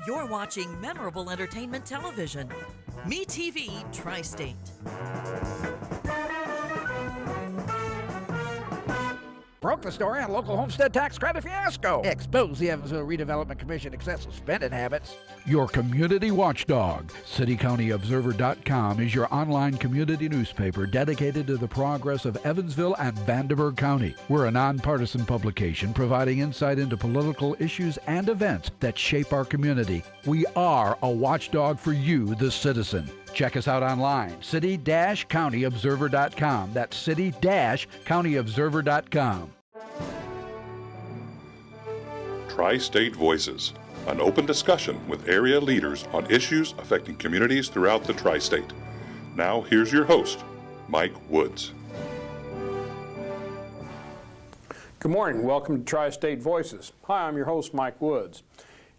You're watching memorable entertainment television. MeTV TriState. Broke the story on local homestead tax credit fiasco. Expose the Evansville Redevelopment Commission excessive spending habits. Your community watchdog. CityCountyObserver.com is your online community newspaper dedicated to the progress of Evansville and Vanderburgh County. We're a nonpartisan publication providing insight into political issues and events that shape our community. We are a watchdog for you, the citizen. Check us out online, city-countyobserver.com. That's city-countyobserver.com. TriState Voices, an open discussion with area leaders on issues affecting communities throughout the Tri-State. Now, here's your host, Mike Woods. Good morning. Welcome to Tri-State Voices. Hi, I'm your host, Mike Woods.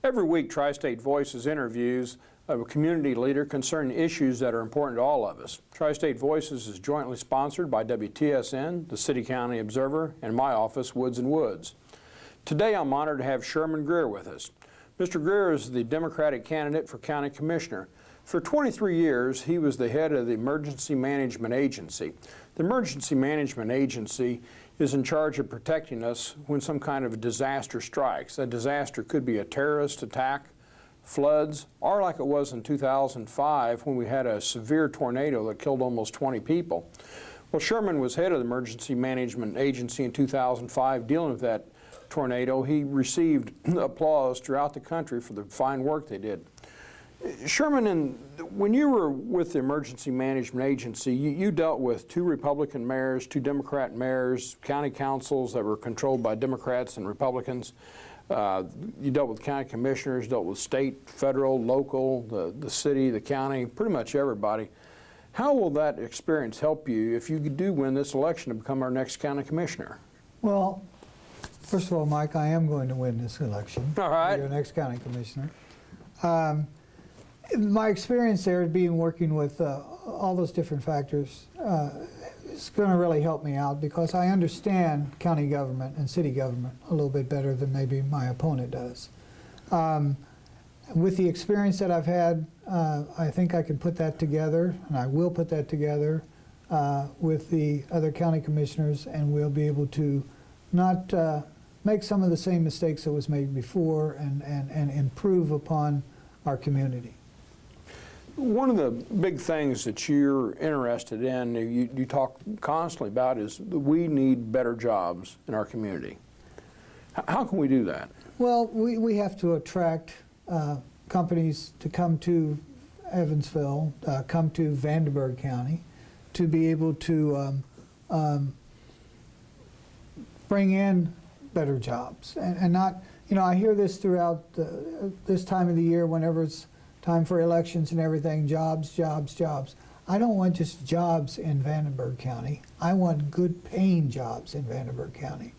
Every week, Tri-State Voices interviews a community leader concerning issues that are important to all of us. Tri-State Voices is jointly sponsored by WTSN, the City County Observer, and my office, Woods & Woods. Today, I'm honored to have Sherman Greer with us. Mr. Greer is the Democratic candidate for County Commissioner. For 23 years, he was the head of the Emergency Management Agency. The Emergency Management Agency is in charge of protecting us when some kind of a disaster strikes. A disaster could be a terrorist attack, floods, or like it was in 2005 when we had a severe tornado that killed almost 20 people. Well, Sherman was head of the Emergency Management Agency in 2005 dealing with that tornado. He received applause throughout the country for the fine work they did. Sherman, when you were with the Emergency Management Agency, you dealt with 2 Republican mayors, 2 Democrat mayors, county councils that were controlled by Democrats and Republicans. You dealt with county commissioners, dealt with state, federal, local, the city, the county, pretty much everybody. How will that experience help you if you do win this election to become our next county commissioner? Well, first of all, Mike, I am going to win this election. All right. Your next county commissioner. My experience there being working with all those different factors is going to really help me out because I understand county government and city government a little bit better than maybe my opponent does. With the experience that I've had, I think I can put that together, and I will put that together with the other county commissioners, and we'll be able to not make some of the same mistakes that was made before and improve upon our community. One of the big things that you're interested in, you talk constantly about, is we need better jobs in our community. How can we do that? Well, we have to attract companies to come to Evansville, come to Vanderburgh County, to be able to bring in better jobs. And not, you know, I hear this throughout this time of the year whenever it's time for elections and everything, jobs, jobs, jobs. I don't want just jobs in Vanderburgh County. I want good paying jobs in Vanderburgh County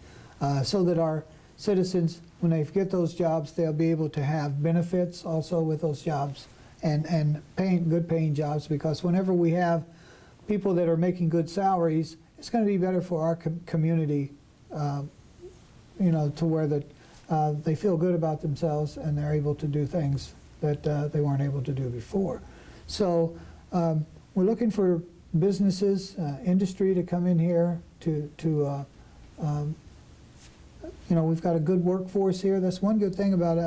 so that our citizens, when they get those jobs, they'll be able to have benefits also with those jobs and good paying jobs, because whenever we have people that are making good salaries, it's going to be better for our community, you know, to where that they feel good about themselves and they're able to do things that they weren't able to do before. So we're looking for businesses, industry to come in here to you know, we've got a good workforce here. That's one good thing about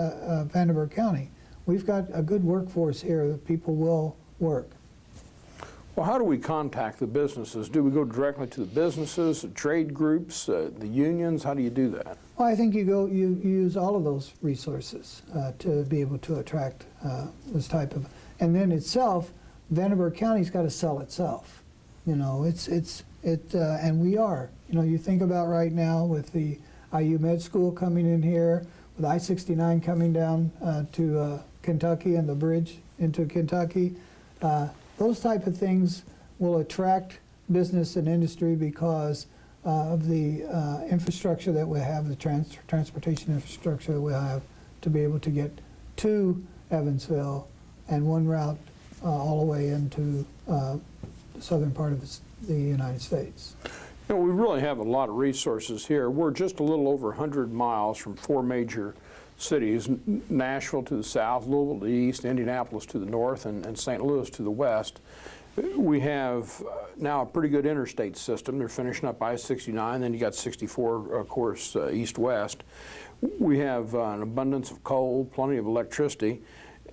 Vanderburgh County. We've got a good workforce here that people will work. Well, how do we contact the businesses? Do we go directly to the businesses, the trade groups, the unions? How do you do that? Well, I think you use all of those resources to be able to attract this type of, and then itself, Vanderburgh County's got to sell itself. You know, and we are. You know, you think about right now with the IU Med School coming in here, with I-69 coming down to Kentucky and the bridge into Kentucky. Those type of things will attract business and industry because of the infrastructure that we have, the transportation infrastructure that we have to be able to get to Evansville, and one route all the way into the southern part of the United States. You know, we really have a lot of resources here. We're just a little over 100 miles from 4 major cities, Nashville to the south, Louisville to the east, Indianapolis to the north, and St. Louis to the west. We have now a pretty good interstate system. They're finishing up I-69, then you got 64, of course, east-west. We have an abundance of coal, plenty of electricity.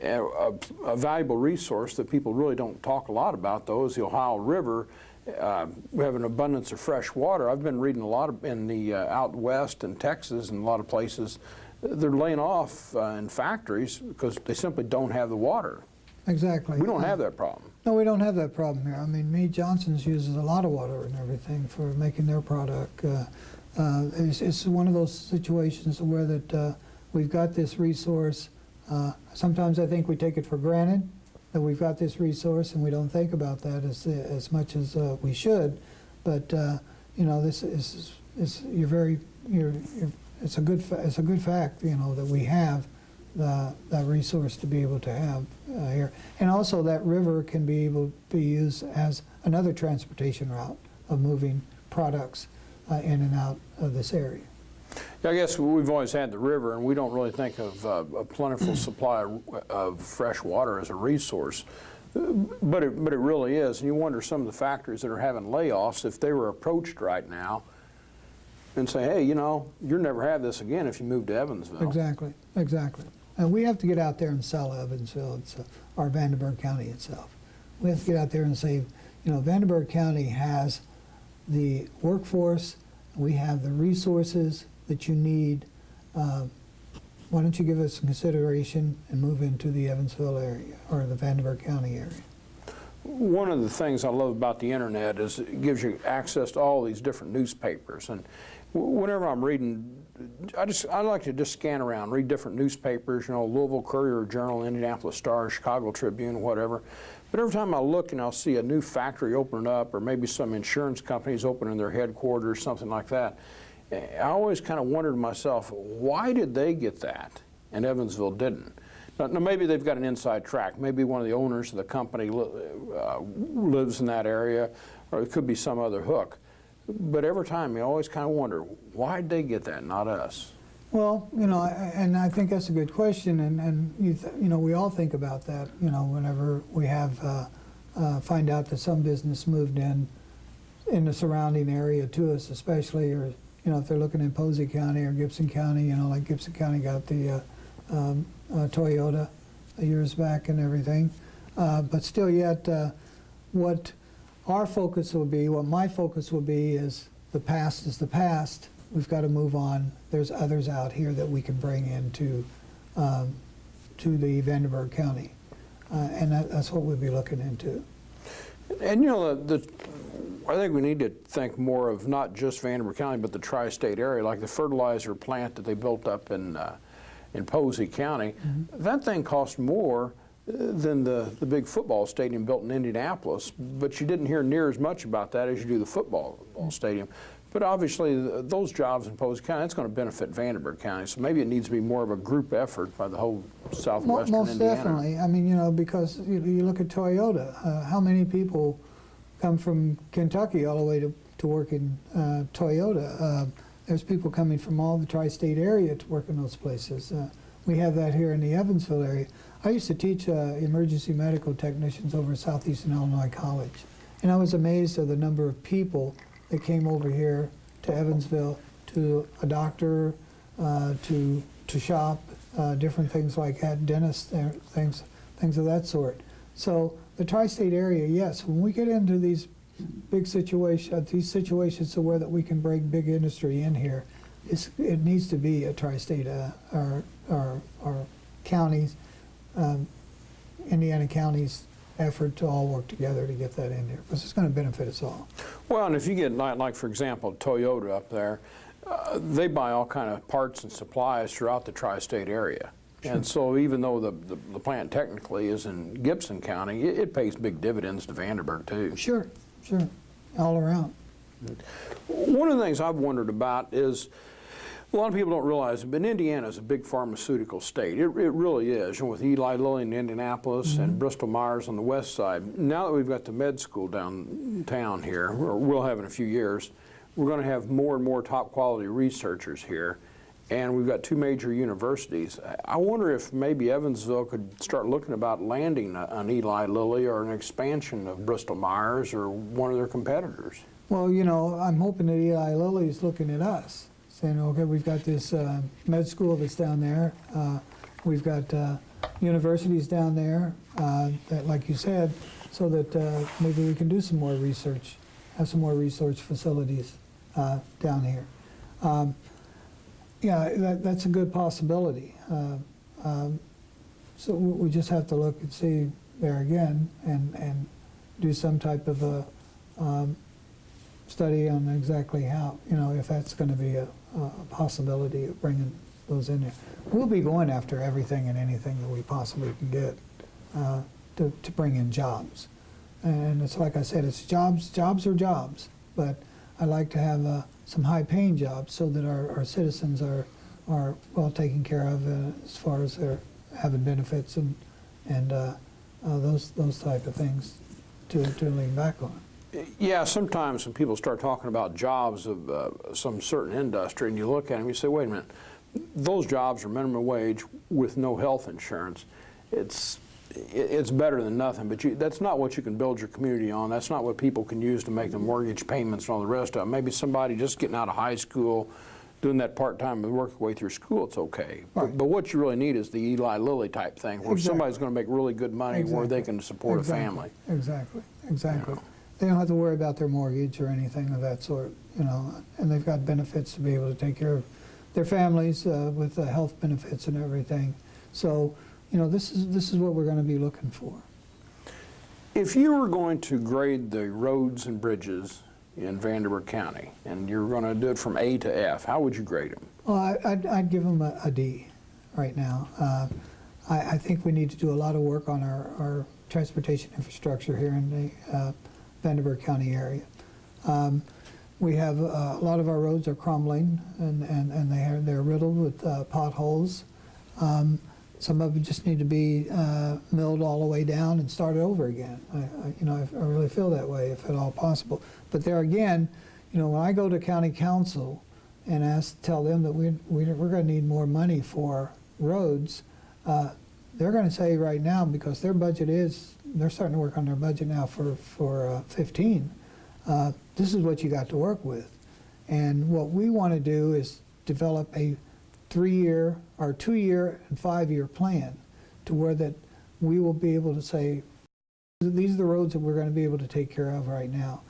A valuable resource that people really don't talk a lot about, though, is the Ohio River. We have an abundance of fresh water. I've been reading a lot in the out west in Texas and a lot of places. They're laying off in factories because they simply don't have the water. Exactly. We don't have that problem. No, we don't have that problem here. I mean, Mead Johnson's uses a lot of water and everything for making their product. It's one of those situations where that we've got this resource. Sometimes I think we take it for granted that we've got this resource, and we don't think about that as much as we should. But you know, this is it's a good fact, you know, that we have that resource to be able to have here, and also that river can be able to be used as another transportation route of moving products in and out of this area. Yeah, I guess we've always had the river, and we don't really think of a plentiful supply of fresh water as a resource. But it really is, and you wonder some of the factories that are having layoffs, if they were approached right now and say, hey, you know, you'll never have this again if you move to Evansville. Exactly, exactly. And we have to get out there and sell Evansville, or Vandenberg County itself. We have to get out there and say, you know, Vandenberg County has the workforce, we have the resources that you need. Why don't you give us some consideration and move into the Evansville area, or the Vandenberg County area? One of the things I love about the internet is it gives you access to all these different newspapers. And whenever I'm reading, I like to just scan around, read different newspapers, you know, Louisville Courier-Journal, Indianapolis Star, Chicago Tribune, whatever. But every time I look and I'll see a new factory opening up, or maybe some insurance companies opening their headquarters, something like that, I always kind of wondered to myself, why did they get that and Evansville didn't? Now, maybe they've got an inside track. Maybe one of the owners of the company lives in that area, or it could be some other hook. But every time you always kind of wonder, why did they get that, not us? Well, you know, and I think that's a good question, and you know, we all think about that, you know, whenever we have find out that some business moved in the surrounding area to us, especially, or you know, if they're looking in Posey County or Gibson County, you know, like Gibson County got the Toyota years back and everything. But still yet, what our focus will be, what my focus will be, is the past is the past. We've got to move on. There's others out here that we can bring into to the Vandenberg County. And that's what we'll be looking into. And you know, I think we need to think more of not just Vandenberg County, but the tri-state area, like the fertilizer plant that they built up in Posey County. Mm-hmm. That thing cost more than the big football stadium built in Indianapolis, but you didn't hear near as much about that as you do the football stadium. But obviously, those jobs in Posey County, that's going to benefit Vandenberg County. So maybe it needs to be more of a group effort by the whole southwestern Most Indiana. definitely. I mean, you know, because you look at Toyota. How many people come from Kentucky all the way to work in Toyota? There's people coming from all the tri-state area to work in those places. We have that here in the Evansville area. I used to teach emergency medical technicians over at Southeastern Illinois College, and I was amazed at the number of people that came over here to Evansville, to a doctor, to shop, different things like that, dentists, things of that sort. So the tri-state area, yes, when we get into these big situations where that we can bring big industry in here, it needs to be a tri-state, our counties, Indiana counties, effort to all work together to get that in there, because it's going to benefit us all. Well, and if you get, like for example, Toyota up there, they buy all kind of parts and supplies throughout the tri-state area. Sure. And so even though the plant technically is in Gibson County, it pays big dividends to Vandenberg too. Sure, sure, all around. One of the things I've wondered about is, a lot of people don't realize it, but Indiana is a big pharmaceutical state. It really is. And with Eli Lilly in Indianapolis and Bristol Myers on the west side, now that we've got the med school downtown here, or we'll have in a few years, we're going to have more and more top quality researchers here. and we've got 2 major universities. I wonder if maybe Evansville could start looking about landing an Eli Lilly or an expansion of Bristol Myers or one of their competitors. Well, you know, I'm hoping that Eli Lilly is looking at us, saying, okay, we've got this med school that's down there. We've got universities down there, that, like you said, so that maybe we can do some more research, have some more research facilities down here. Yeah, that's a good possibility. So we just have to look and see there again and do some type of a study on exactly how, you know, if that's going to be a possibility of bringing those in there. We'll be going after everything and anything that we possibly can get to bring in jobs. And it's like I said, it's jobs are jobs, but I like to have some high-paying jobs so that our citizens are well taken care of as far as their having benefits and those type of things to lean back on. Yeah, sometimes when people start talking about jobs of some certain industry, and you look at them, you say, wait a minute, those jobs are minimum wage with no health insurance. It's better than nothing, but that's not what you can build your community on. That's not what people can use to make the mortgage payments and all the rest of it. Maybe somebody just getting out of high school, doing that part-time and working their way through school, it's okay. Right. But what you really need is the Eli Lilly type thing, where Exactly. somebody's going to make really good money where they can support a family. Exactly. Exactly. Yeah. They don't have to worry about their mortgage or anything of that sort, you know, and they've got benefits to be able to take care of their families with health benefits and everything. So, you know, this is what we're going to be looking for. If you were going to grade the roads and bridges in Vanderburgh County, and you're going to do it from A to F, how would you grade them? Well, I'd give them a D right now. I think we need to do a lot of work on our transportation infrastructure here in the Vanderburgh County area. We have a lot of our roads are crumbling, and they're riddled with potholes. Some of them just need to be milled all the way down and started over again. I really feel that way, if at all possible. But there again, you know, when I go to county council and tell them that we're going to need more money for roads, they're going to say right now, because their budget they're starting to work on their budget now for 15. This is what you got to work with. And what we want to do is develop a 3-year or 2-year and 5-year plan to where that we will be able to say, these are the roads that we're going to be able to take care of right now.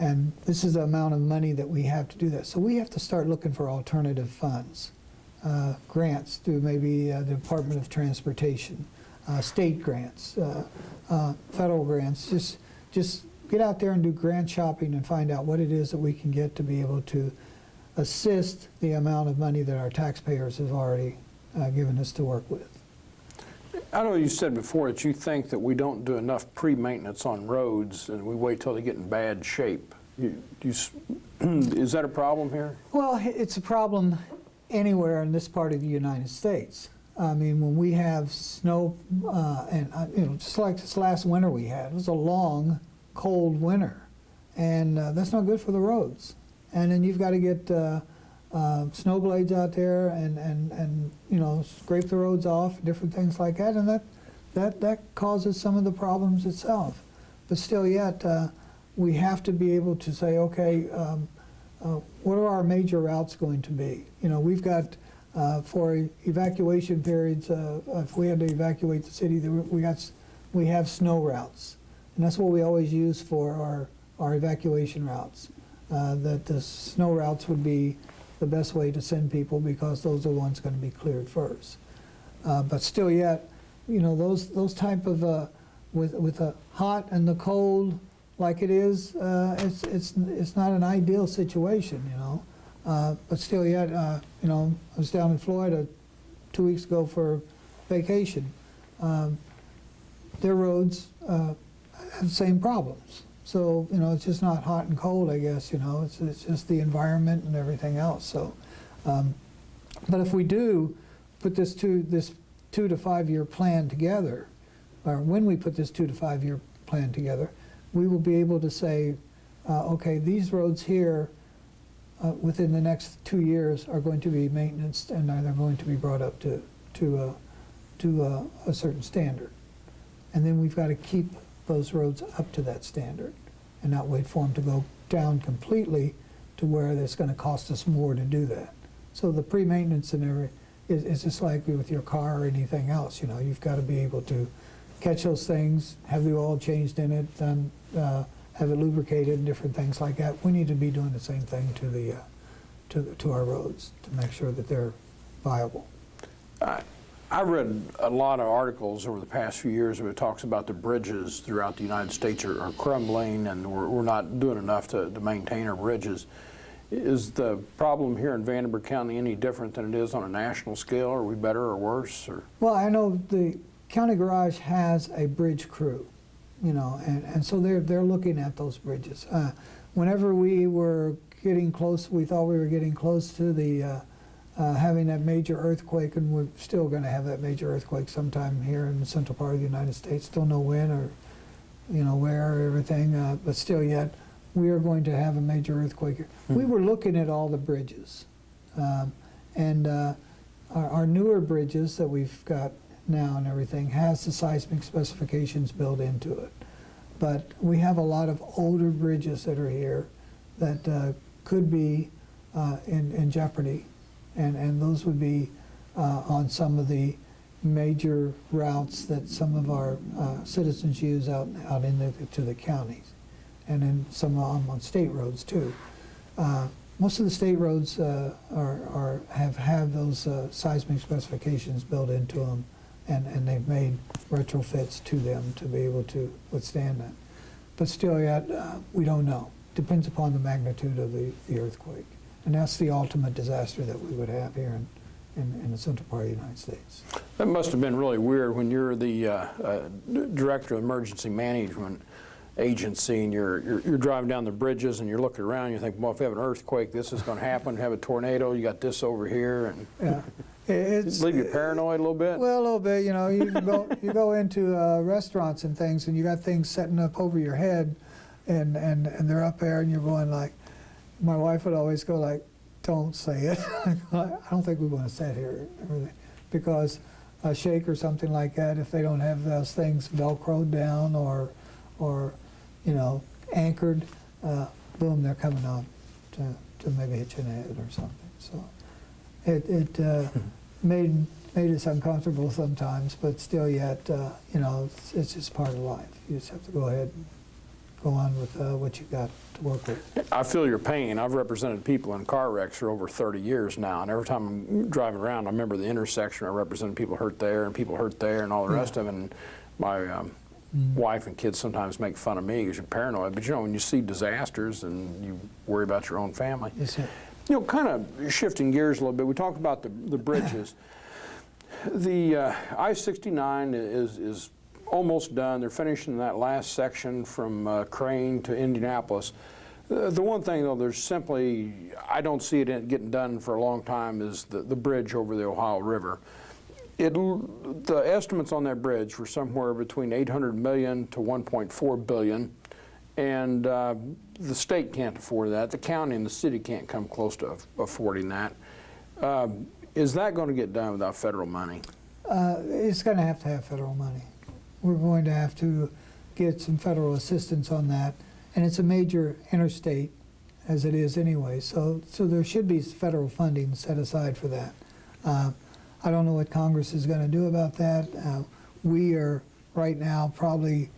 And this is the amount of money that we have to do that. So we have to start looking for alternative funds, grants through maybe the Department of Transportation, state grants, federal grants. Just get out there and do grant shopping and find out what it is that we can get to be able to assist the amount of money that our taxpayers have already given us to work with. I know you said before that you think that we don't do enough pre-maintenance on roads and we wait till they get in bad shape. Is that a problem here? Well, it's a problem anywhere in this part of the United States. I mean, when we have snow, and you know, just like this last winter we had, it was a long, cold winter, and that's not good for the roads. And then you've got to get snow blades out there and you know, scrape the roads off, different things like that, and that causes some of the problems itself. But still yet, we have to be able to say, okay, what are our major routes going to be? You know, we've got for evacuation periods, if we had to evacuate the city, we have snow routes, and that's what we always use for our evacuation routes. That the snow routes would be the best way to send people because those are the ones going to be cleared first. But still yet, you know, those type of, with the hot and the cold like it is, it's not an ideal situation, you know. But still yet, you know, I was down in Florida 2 weeks ago for vacation. Their roads have the same problems. So, you know, it's just not hot and cold, I guess, you know, it's just the environment and everything else. So, but if we do put this 2 to 5 year plan together, or when we put this 2 to 5 year plan together, we will be able to say, okay, these roads here, within the next 2 years are going to be maintenanced, and they're going to be brought up to a certain standard. And then we've got to keep those roads up to that standard and not wait for them to go down completely to where it's going to cost us more to do that. So the pre-maintenance and everything is just like with your car or anything else. You know, you've got to be able to catch those things, have the oil changed in it, and have it lubricated and different things like that. We need to be doing the same thing to our roads to make sure that they're viable. I read a lot of articles over the past few years where it talks about the bridges throughout the United States are crumbling, and we're not doing enough to maintain our bridges. Is the problem here in Vanderburgh County any different than it is on a national scale? Are we better or worse? Or? Well, I know the county garage has a bridge crew, you know, and so they're looking at those bridges. Whenever we were getting close, we thought we were getting close to the having that major earthquake, and we're still going to have that major earthquake sometime here in the central part of the United States. Don't know when or, you know, where or everything, but still yet we are going to have a major earthquake here. We were looking at all the bridges, and our newer bridges that we've got now and everything has the seismic specifications built into it. But we have a lot of older bridges that are here that could be in jeopardy. And those would be on some of the major routes that some of our citizens use out to the counties, and then some on state roads too. Most of the state roads have those seismic specifications built into them, and they've made retrofits to them to be able to withstand that. But still yet, we don't know. Depends upon the magnitude of the earthquake. And that's the ultimate disaster that we would have here in the central part of the United States. That must have been really weird when you're the director of emergency management agency, and you're driving down the bridges and you're looking around and you think, well, if we have an earthquake, this is going to happen. Have a tornado, you got this over here, and yeah, it's leave you paranoid a little bit. Well, a little bit. You know, you go into restaurants and things, and you got things setting up over your head, and they're up there, and you're going like. My wife would always go like, "Don't say it." I don't think we want to sit here, because a shake or something like that, if they don't have those things velcroed down or you know, anchored, boom, they're coming on to maybe hit you in the head or something. So it made us uncomfortable sometimes, but still yet, you know, it's just part of life. You just have to go ahead and go on with what you got to work with. I feel your pain. I've represented people in car wrecks for over 30 years now, and every time I'm driving around, I remember the intersection. I represented people hurt there and people hurt there and all the rest of it. And my wife and kids sometimes make fun of me because you're paranoid. But you know, when you see disasters and you worry about your own family. Yes, sir. You know, kind of shifting gears a little bit, we talked about the bridges. The I-69 is almost done. They're finishing that last section from Crane to Indianapolis. The one thing, though, there's simply, I don't see it getting done for a long time, is the bridge over the Ohio River. The estimates on that bridge were somewhere between $800 million to $1.4 billion, and the state can't afford that. The county and the city can't come close to affording that. Is that going to get done without federal money? It's going to have federal money. We're going to have to get some federal assistance on that, and it's a major interstate, as it is anyway. So there should be federal funding set aside for that. I don't know what Congress is going to do about that. We are right now probably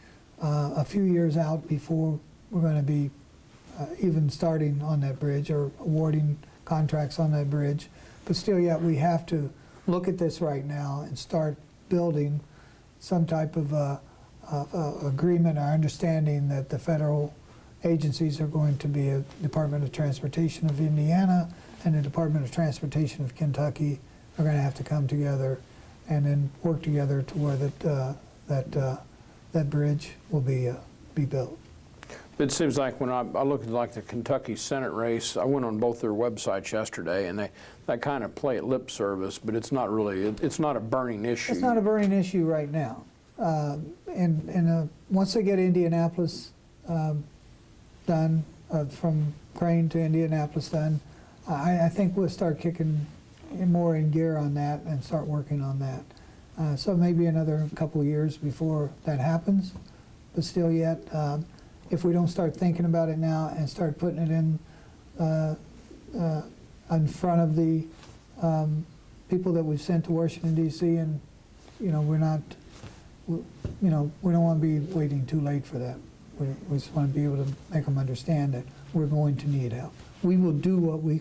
a few years out before we're going to be even starting on that bridge or awarding contracts on that bridge. But still yet, we have to look at this right now and start building some type of agreement or understanding that the federal agencies are going to be a Department of Transportation of Indiana and the Department of Transportation of Kentucky are going to have to come together and then work together to where that bridge will be built. It seems like when I look at like the Kentucky Senate race, I went on both their websites yesterday, and they kind of play at lip service, but it's not really, it's not a burning issue. It's not a burning issue right now. Once they get Indianapolis done, from Crane to Indianapolis done, I think we'll start kicking more in gear on that and start working on that. So maybe another couple of years before that happens, but still yet, if we don't start thinking about it now and start putting it in front of the people that we've sent to Washington, D.C., and we're not, we don't want to be waiting too late for that. We just want to be able to make them understand that we're going to need help. We will do what we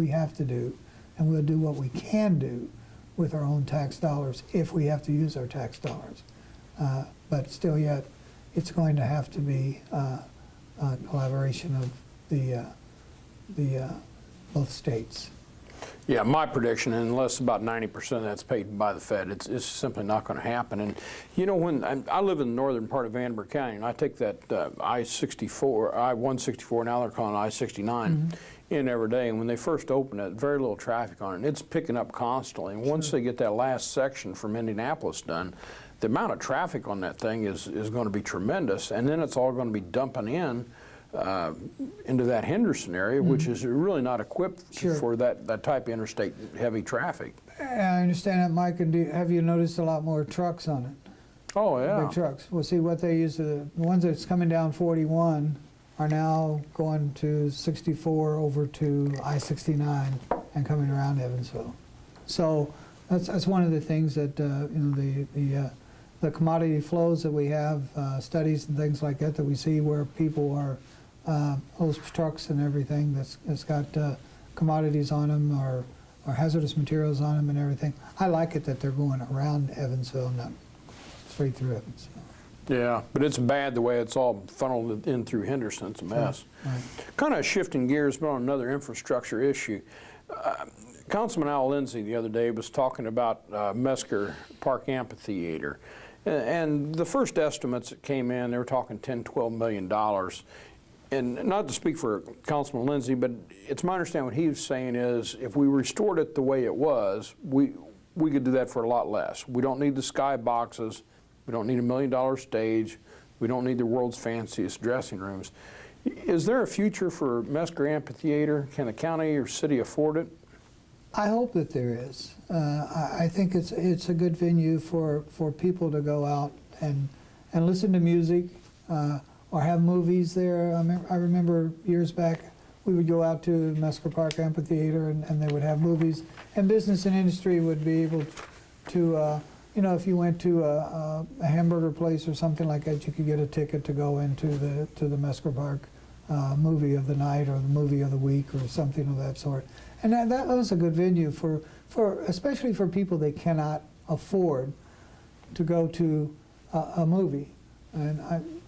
have to do, and we'll do what we can do with our own tax dollars if we have to use our tax dollars. But still yet, it's going to have to be a collaboration of the both states. Yeah, my prediction, unless about 90% of that's paid by the Fed, it's simply not going to happen. And when I live in the northern part of Vanderburgh County, and I take that I-164, now they're calling it I-69, in every day. And when they first opened it, very little traffic on it. And it's picking up constantly. And once they get that last section from Indianapolis done, the amount of traffic on that thing is going to be tremendous. And then it's all going to be dumping into that Henderson area, which is really not equipped for that type of interstate heavy traffic. I understand that, Mike. And have you noticed a lot more trucks on it? Oh, yeah. Big trucks. Well, see, what they use, the ones that's coming down 41 are now going to 64 over to I-69 and coming around Evansville. So that's one of the things that, the commodity flows that we have, studies and things like that we see where people are, those trucks and everything that's got commodities on them or hazardous materials on them and everything. I like it that they're going around Evansville, not straight through Evansville. Yeah, but it's bad the way it's all funneled in through Henderson. It's a mess. Right. Kind of shifting gears, but on another infrastructure issue. Councilman Al Lindsay the other day was talking about Mesker Park Amphitheater. And the first estimates that came in, they were talking $10–12 million. And not to speak for Councilman Lindsay, but it's my understanding what he was saying is if we restored it the way it was, we could do that for a lot less. We don't need the sky boxes. We don't need $1 million stage. We don't need the world's fanciest dressing rooms. Is there a future for Mesker Amphitheater? Can the county or city afford it? I hope that there is. I think it's a good venue for people to go out and listen to music or have movies there. I remember years back we would go out to Mesker Park Amphitheater and they would have movies, and business and industry would be able to, if you went to a hamburger place or something like that, you could get a ticket to go into the Mesker Park movie of the night or the movie of the week or something of that sort. And that was a good venue for especially for people that cannot afford to go to a movie. And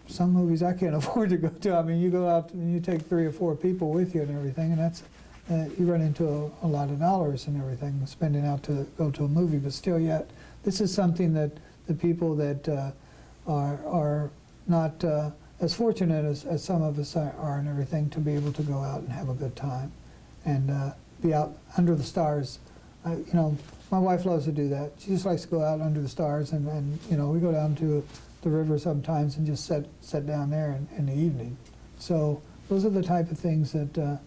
some movies I can't afford to go to. I mean, you go out and you take 3 or 4 people with you and everything, and that's you run into a lot of dollars and everything spending out to go to a movie. But still, yet this is something that the people that are not as fortunate as some of us are and everything to be able to go out and have a good time and be out under the stars. My wife loves to do that. She just likes to go out under the stars, and we go down to the river sometimes and just sit down there in the evening. So those are the type of things that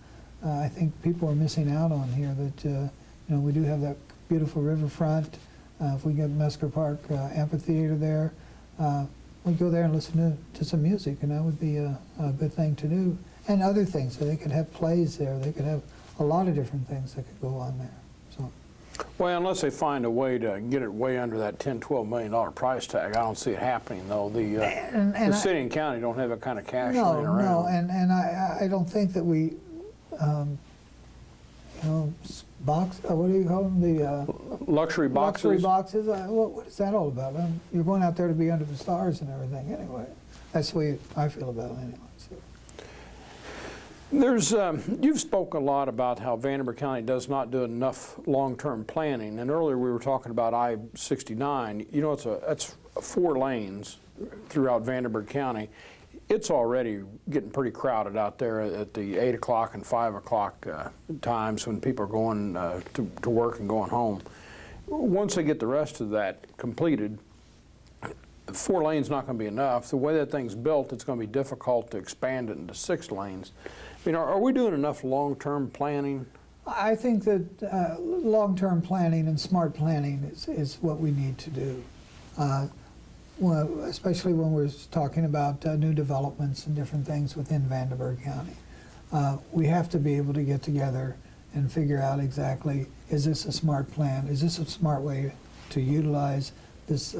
I think people are missing out on here. That we do have that beautiful riverfront. If we get Mesker Park Amphitheater there, we go there and listen to some music, and that would be a good thing to do. And other things, so they could have plays there. They could have a lot of different things that could go on there. So. Well, unless they find a way to get it way under that $10–12 million price tag, I don't see it happening. Though the city and county don't have that kind of cash laying around. No, and I don't think that we, what do you call them? The luxury boxes. Luxury boxes. What is that all about? You're going out there to be under the stars and everything. Anyway, that's the way I feel about it. Anyway. So. You've spoken a lot about how Vanderburgh County does not do enough long-term planning, and earlier we were talking about I-69. That's 4 lanes throughout Vanderburgh County. It's already getting pretty crowded out there at the 8 o'clock and 5 o'clock times when people are going to work and going home. Once they get the rest of that completed, 4 lanes not going to be enough. The way that thing's built, it's going to be difficult to expand it into 6 lanes. Are we doing enough long-term planning I think that long-term planning and smart planning is what we need to do. Well, especially when we're talking about new developments and different things within Vanderburgh County. We have to be able to get together and figure out exactly, is this a smart plan? Is this a smart way to utilize this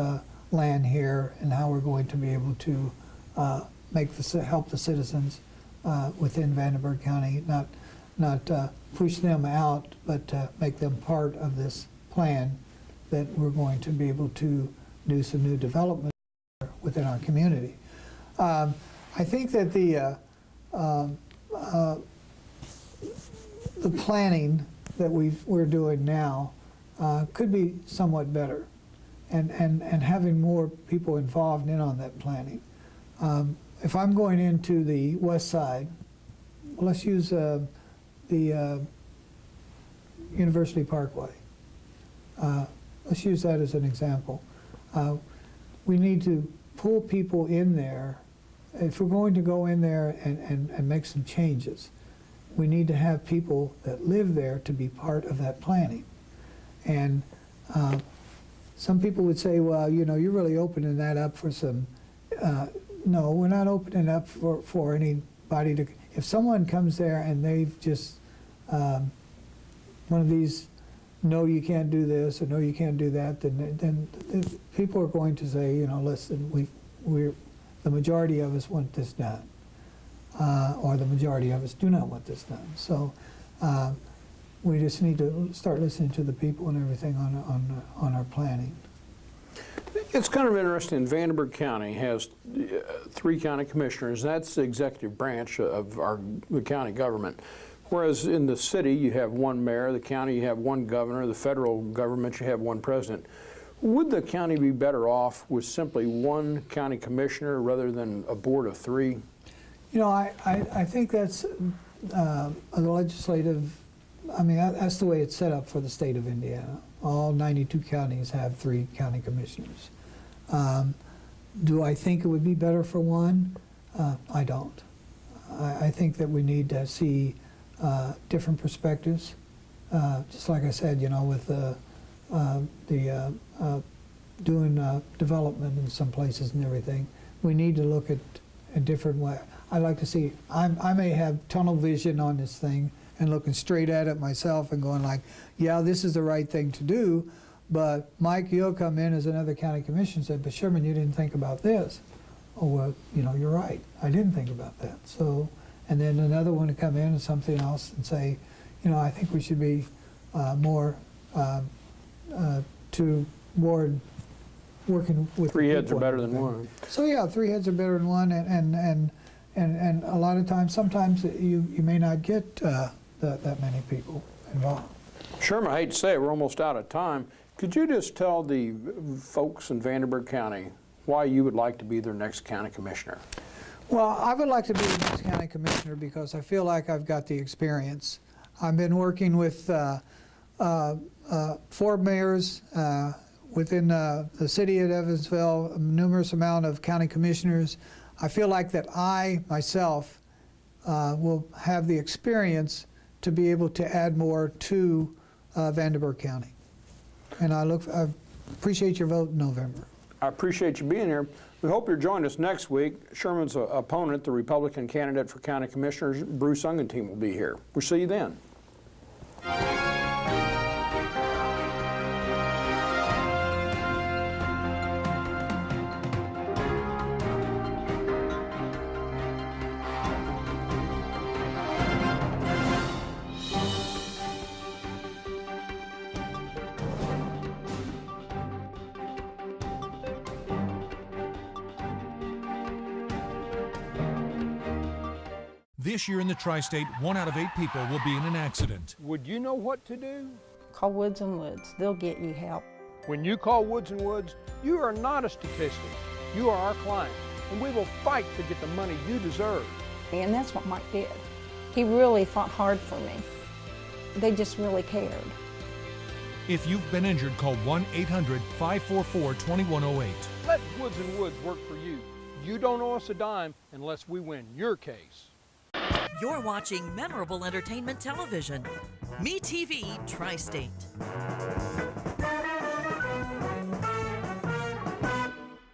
land here, and how we're going to be able to help the citizens within Vanderburgh County, not push them out, but make them part of this plan that we're going to be able to do some new development within our community. I think that the planning that we're doing now could be somewhat better, and having more people involved in on that planning. If I'm going into the west side, let's use the University Parkway. Let's use that as an example. We need to pull people in there. If we're going to go in there and make some changes, we need to have people that live there to be part of that planning. And some people would say, well, you know, you're really opening that up for some, no, we're not opening up for anybody to, if someone comes there and they've just, one of these, no, you can't do this, or no, you can't do that, then people are going to say, you know, listen, the majority of us want this done, or the majority of us do not want this done. So we just need to start listening to the people and everything on our planning. It's kind of interesting. Vanderburgh County has 3 county commissioners. That's the executive branch of the county government. Whereas in the city, you have 1 mayor, the county, you have 1 governor, the federal government, you have 1 president. Would the county be better off with simply 1 county commissioner rather than a board of 3? You know, I think that's a legislative, I mean, that's the way it's set up for the state of Indiana. All 92 counties have 3 county commissioners. Do I think it would be better for 1? I don't. I think that we need to see different perspectives. Just like I said, you know, with doing development in some places and everything, we need to look at a different way. I like to see, I may have tunnel vision on this thing and looking straight at it myself and going like, yeah, this is the right thing to do, but Mike, you'll come in as another county commissioner and say, but Sherman, you didn't think about this. Oh, well, you know, you're right. I didn't think about that. So, and then another one to come in and something else and say, you know, I think we should be more toward working with 3 heads are better than 1. So yeah, 3 heads are better than 1, and a lot of times, sometimes you may not get that many people involved. Sherman, I hate to say it, we're almost out of time. Could you just tell the folks in Vanderburgh County why you would like to be their next county commissioner? Well, I would like to be the next county commissioner because I feel like I've got the experience. I've been working with 4 mayors within the city of Evansville, a numerous amount of county commissioners. I feel like that I, myself, will have the experience to be able to add more to Vanderburgh County. And I appreciate your vote in November. I appreciate you being here. We hope you'll join us next week. Sherman's opponent, the Republican candidate for county commissioners, Bruce Ungenteam, will be here. We'll see you then. This year in the Tri-State, 1 out of 8 people will be in an accident. Would you know what to do? Call Woods & Woods. They'll get you help. When you call Woods & Woods, you are not a statistic. You are our client, and we will fight to get the money you deserve. And that's what Mike did. He really fought hard for me. They just really cared. If you've been injured, call 1-800-544-2108. Let Woods & Woods work for you. You don't owe us a dime unless we win your case. You're watching memorable entertainment television. MeTV TriState.